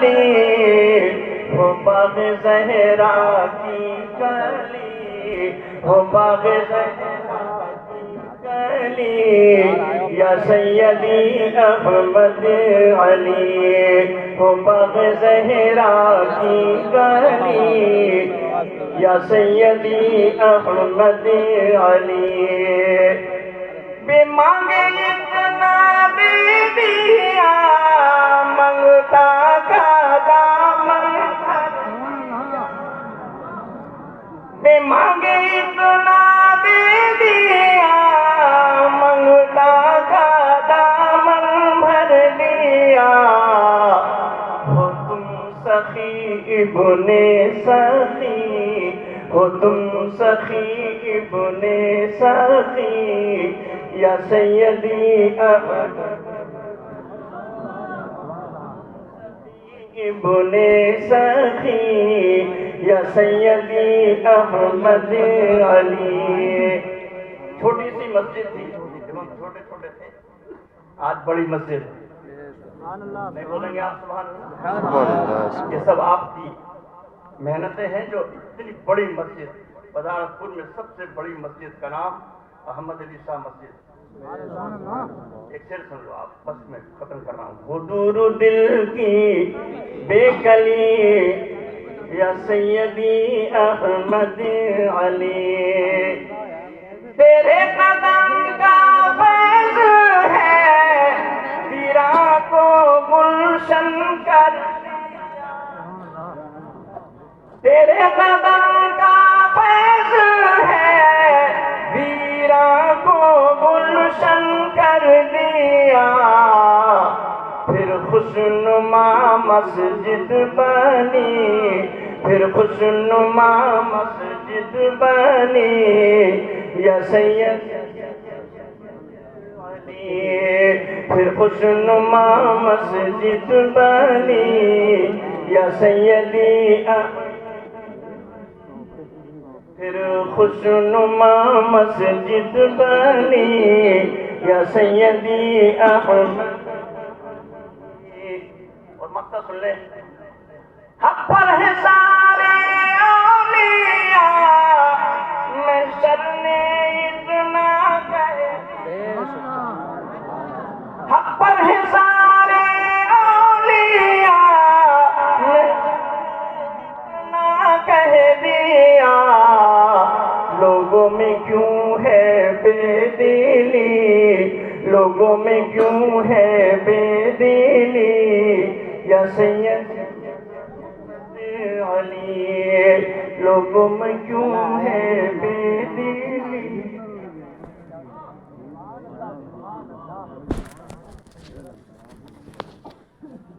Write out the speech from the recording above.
گلی ہو باغ زہرا کی گلی ہو باغ زہرا کی گلی یا سیدی احمد علی ہو باغ زہرا کی گلی یا سیدی احمد علی بے مانگے اتنا دے دیا منگتا کا دامن بے مانگے اتنا دے دیا منگتا کا دامن بھر لیا ہو تم سخی ابن سخی ہو تم سخی ابن سخی یا سیدی احمد ابن سخی یا سیدی احمد علی چھوٹی سی مسجد تھی جب ہم چھوٹے چھوٹے تھے آج بڑی مسجد نہیں بولیں گے آپ سبحان اللہ یہ سب آپ کی محنتیں ہیں جو اتنی بڑی مسجد بازارت پور میں سب سے بڑی مسجد کا نام احمد علی شاہ مسجد ایک شعر سن لو آپ بس میں ختم کر رہا ہوں حضور دل کی بے کلی یا سیدی احمد علی تیرے قدم کا فیض ہے ویراں کو گلشن کر تیرے قدم کا فیض ہے ویراں کو گلشن کر دیا پھر خوشنما مسجد بنی پھر خوشنما مسجد بنی یا سید پھر خوشنما مسجد بنی یا سیدی پھر خوشنما مسجد بنی یا سیدی احمد اور مقصد سن لیں حق پر ہے سارے اولیاء محشر نے اتنا کہہ حق پر ہے سارے اولیاء اتنا کہہ دیا لوگوں میں کیوں ہے بے دلی لوگوں میں کیوں ہے بے دلی یا سید علی لوگوں میں کیوں